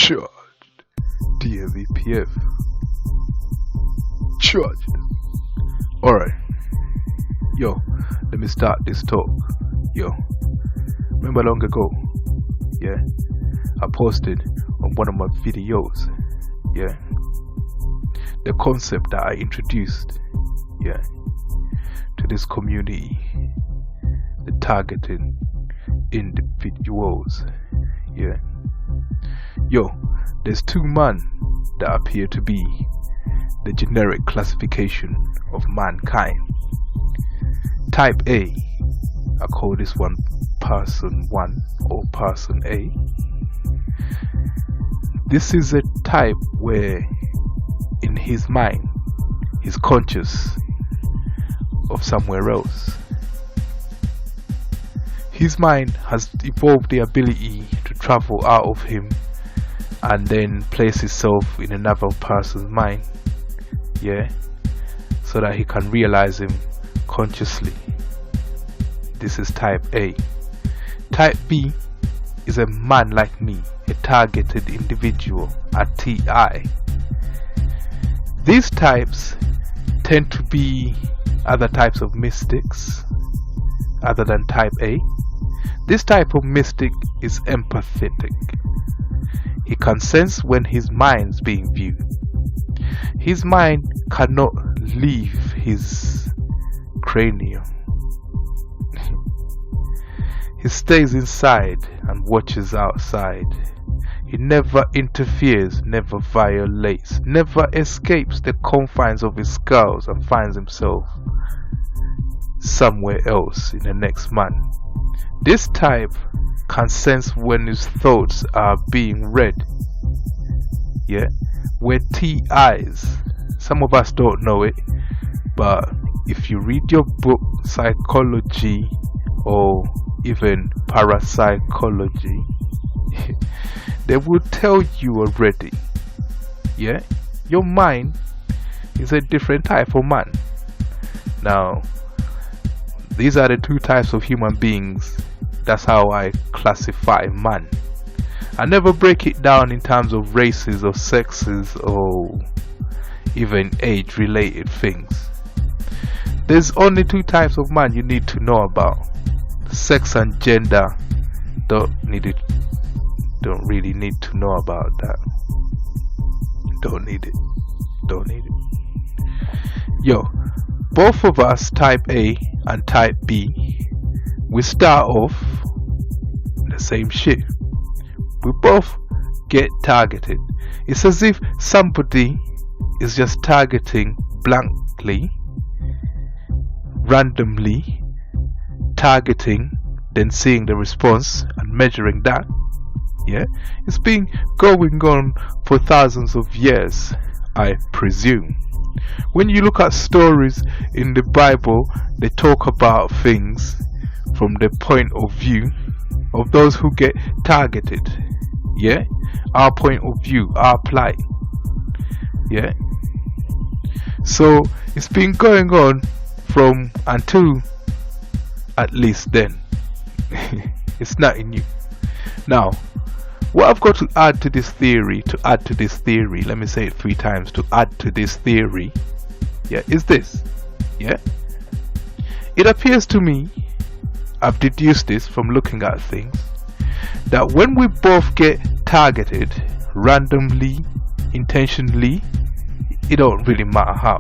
Charged. DMVPF. Charged. Alright. Yo, let me start this talk. Yo, remember long ago? Yeah, I posted on one of my videos. Yeah, the concept that I introduced. Yeah, to this community. The targeting individuals. Yeah. Yo, there's two men that appear to be the generic classification of mankind. Type A, I call this one person 1 or person A. This is a type where in his mind he's conscious of somewhere else. His mind has evolved the ability to travel out of him and then place itself in another person's mind, yeah, so that he can realize him consciously. This is type A. Type B is a man like me, a targeted individual, a TI. These types tend to be other types of mystics other than type A. This type of mystic is empathetic. He can sense when his mind's being viewed. His mind cannot leave his cranium. He stays inside and watches outside. He never interferes, never violates, never escapes the confines of his skulls and finds himself somewhere else in the next man. This type can sense when his thoughts are being read. Yeah, we're TIs. Some of us don't know it, but if you read your book psychology or even parapsychology, they will tell you already. Yeah, your mind is a different type of man. Now, these are the two types of human beings. That's how I classify man. I never break it down in terms of races or sexes or even age related things. There's only two types of man you need to know about. Sex and gender don't really need to know about that. Don't need it. Yo, both of us, type A and type B, we start off the same shit. We both get targeted. It's as if somebody is just targeting blankly, randomly, targeting, then seeing the response and measuring that. Yeah, it's been going on for thousands of years, I presume. When you look at stories in the Bible, they talk about things from the point of view of those who get targeted. Yeah, our point of view, our plight. Yeah, so it's been going on from until at least then. It's nothing new. Now, what I've got to add to this theory, let me say it 3 times, to add to this theory, yeah, is this. Yeah, it appears to me, I've deduced this from looking at things, that when we both get targeted randomly, intentionally, it don't really matter how,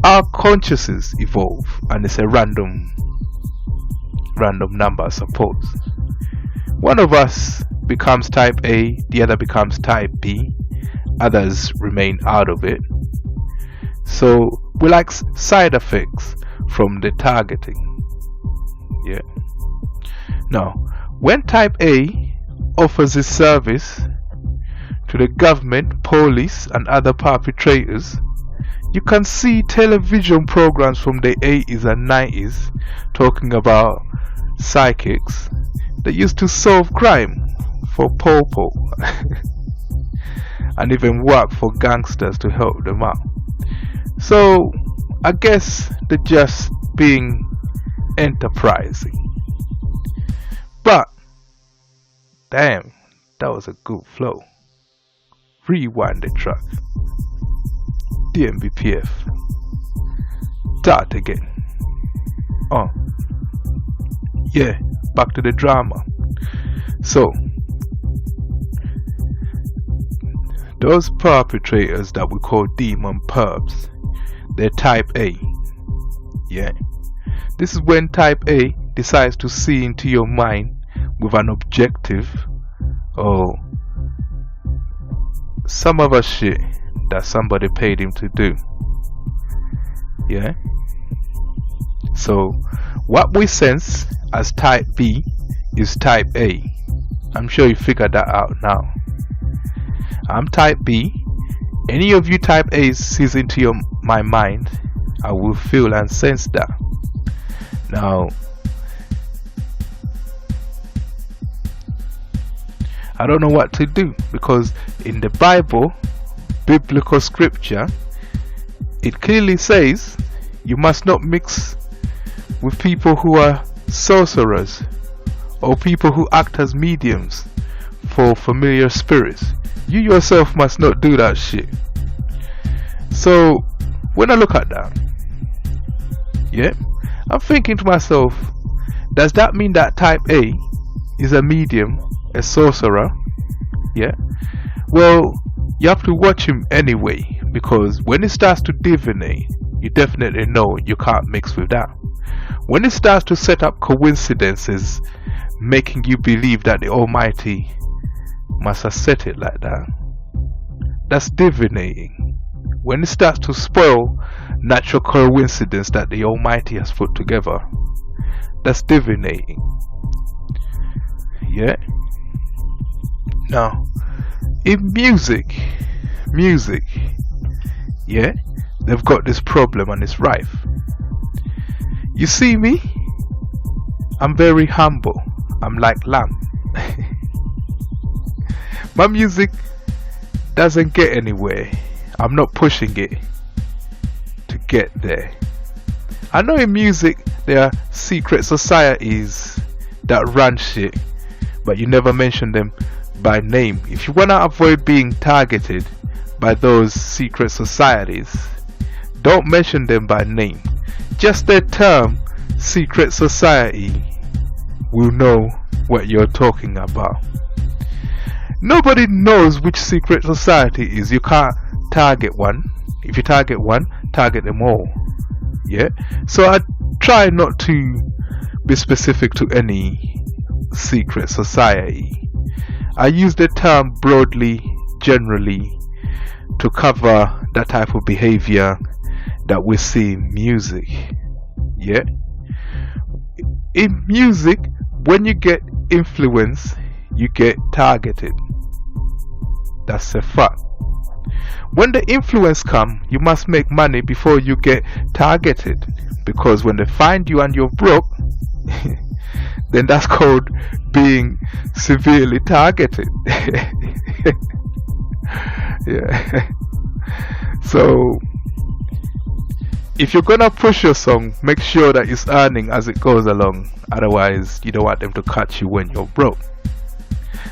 our consciousness evolve, and it's a random number, I suppose. One of us becomes type A, the other becomes type B, others remain out of it. So we like side effects from the targeting. Yeah. Now, when type A offers its service to the government, police and other perpetrators, you can see television programs from the 80s and 90s talking about psychics that used to solve crime for popo and even work for gangsters to help them out. So I guess they're just being enterprising. But damn, That was a good flow. Rewind the track. DMBPF. Start again. Yeah, back to the drama. So, those perpetrators that we call demon perps, they're type A. Yeah. This is when type A decides to see into your mind with an objective or some other shit that somebody paid him to do. Yeah. So what we sense as type B is type A. I'm sure you figured that out now. I'm type B. Any of you type A sees into my mind, I will feel and sense that. Now, I don't know what to do, because in the Bible, biblical scripture, it clearly says you must not mix with people who are sorcerers or people who act as mediums for familiar spirits. You yourself must not do that shit. So when I look at that, yeah, I'm thinking to myself, does that mean that type A is a medium, a sorcerer? Yeah. Well, you have to watch him anyway, because when it starts to divinate, you definitely know you can't mix with that. When it starts to set up coincidences, making you believe that the Almighty must have set it like that, that's divinating. When it starts to spoil natural coincidence that the Almighty has put together, that's divinating. Yeah. Now, in music, yeah, they've got this problem and it's rife. You see me? I'm very humble. I'm like lamb. My music doesn't get anywhere. I'm not pushing it to get there. I know in music there are secret societies that run shit, but you never mention them by name. If you want to avoid being targeted by those secret societies, don't mention them by name. Just the term secret society will know what you're talking about. Nobody knows which secret society is. You can't target one. If you target one, target them all. Yeah. So I try not to be specific to any secret society. I use the term broadly, generally, to cover that type of behavior that we see in music. Yeah. In music, when you get influence, you get targeted. That's a fact. When the influence comes, you must make money before you get targeted, because when they find you and you're broke, then that's called being severely targeted. Yeah. So if you're gonna push your song, make sure that it's earning as it goes along. Otherwise, you don't want them to catch you when you're broke.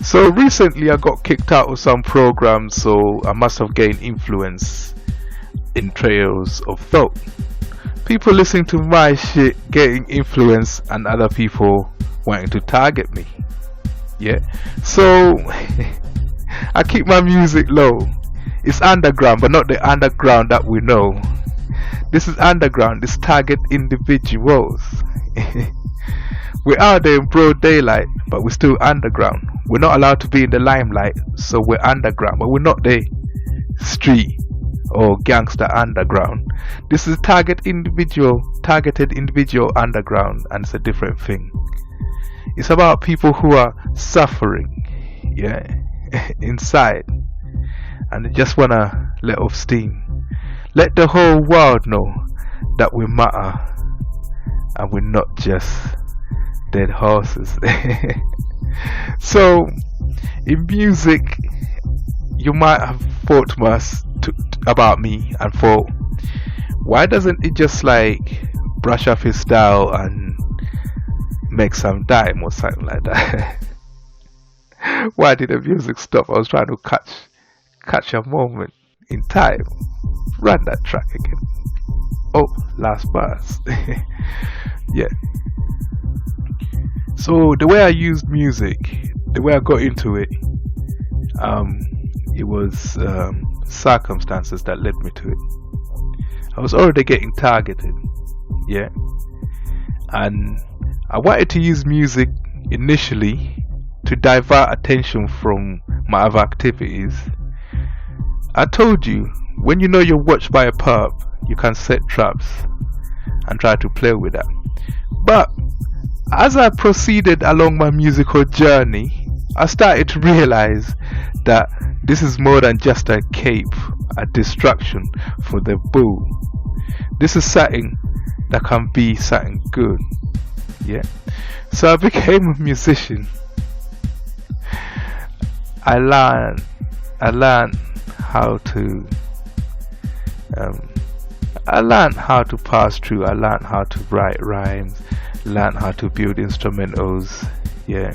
So recently I got kicked out of some programs, so I must have gained influence in trails of thought. People listening to my shit getting influence, and other people wanting to target me. Yeah. So I keep my music low. It's underground, but not the underground that we know. This is underground. This target individuals. We're out there in broad daylight, but we're still underground. We're not allowed to be in the limelight, so we're underground, but we're not the street or gangster underground. This is targeted individual underground, and it's a different thing. It's about people who are suffering, yeah, inside, and they just wanna let off steam. Let the whole world know that we matter, and we're not just dead horses. So in music, you might have thought about me and thought, why doesn't it just like brush up his style and make some dime or something like that? Why did the music stop? I was trying to catch a moment in time. Run that track again. Oh, last bars. Yeah. So the way I used music, the way I got into it, it was circumstances that led me to it. I was already getting targeted, yeah, and I wanted to use music initially to divert attention from my other activities. I told you, when you know you're watched by a perp, you can set traps and try to play with that. But as I proceeded along my musical journey, I started to realize that this is more than just a cape, a distraction for the bull. This is something that can be something good. Yeah. So I became a musician. I learned how to pass through. I learned how to write rhymes, learned how to build instrumentals. Yeah,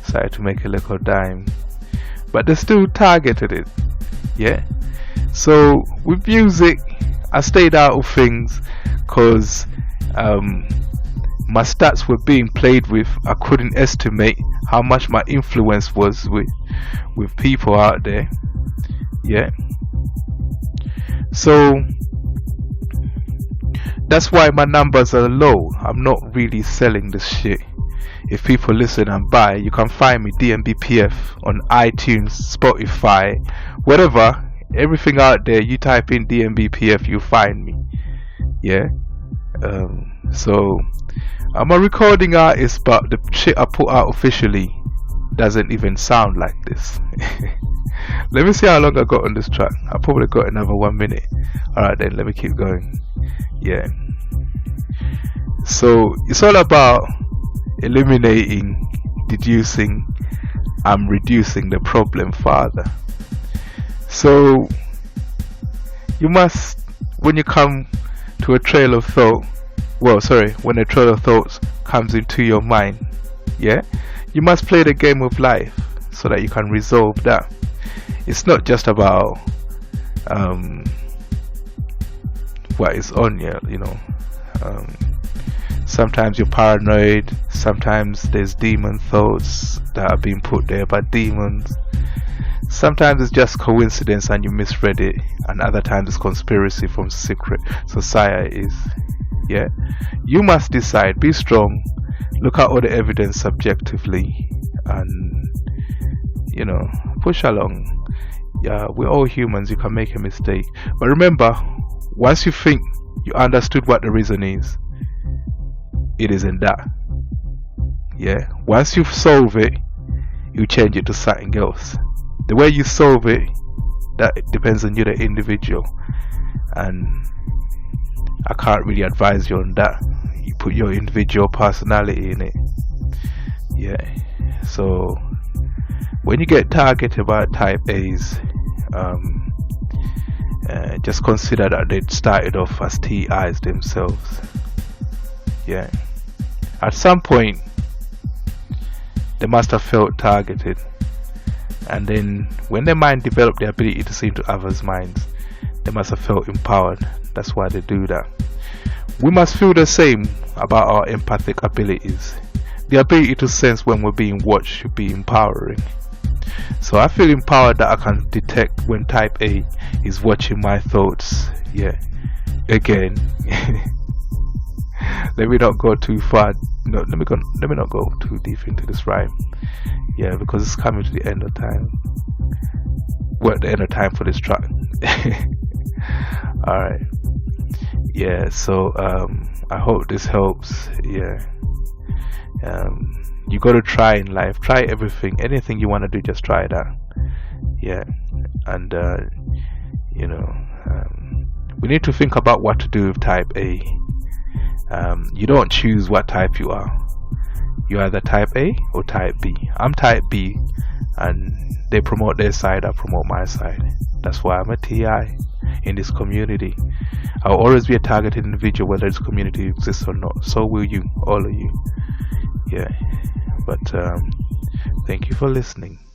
started to make a little dime, but they still targeted it. Yeah. So with music, I stayed out of things because my stats were being played with. I couldn't estimate how much my influence was with people out there. Yeah. So that's why my numbers are low. I'm not really selling this shit. If people listen and buy, you can find me DMBPF on iTunes, Spotify, whatever. Everything out there, you type in DMBPF, you find me. Yeah. So I'm a recording artist, but the shit I put out officially doesn't even sound like this. Let me see how long I got on this track. I probably got another 1 minute. Alright then, let me keep going. Yeah. So it's all about eliminating, deducing, and reducing the problem further. So you must, when you come to a trail of thought, when a trail of thoughts comes into your mind, yeah, you must play the game of life so that you can resolve that. It's not just about what is on you, sometimes you're paranoid, sometimes there's demon thoughts that are being put there by demons. Sometimes it's just coincidence and you misread it, and other times it's conspiracy from secret societies. Yeah, you must decide. Be strong. Look at all the evidence subjectively, and push along. Yeah, we're all humans. You can make a mistake, but remember, once you think you understood what the reason is, it isn't that. Yeah, once you solve it, you change it to something else. The way you solve it, that depends on you, the individual, and I can't really advise you on that. You put your individual personality in it. Yeah. So when you get targeted by type A's, just consider that they started off as TIs themselves. Yeah. At some point, they must have felt targeted. And then when their mind developed the ability to see into others' minds, they must have felt empowered. That's why they do that. We must feel the same about our empathic abilities. The ability to sense when we're being watched should be empowering. So I feel empowered that I can detect when type A is watching my thoughts. Yeah. Again. Let me not go too far. No, let me not go too deep into this rhyme. Yeah, because it's coming to the end of time. Well, the end of time for this track. Alright. Yeah, so I hope this helps. Yeah. You gotta try in life. Try everything. Anything you wanna do, just try that. Yeah. And we need to think about what to do with type A. You don't choose what type you are. You're either type A or type B. I'm type B, and they promote their side, I promote my side. That's why I'm a TI in this community. I'll always be a targeted individual whether this community exists or not. So will you, all of you. Yeah. But Thank you for listening.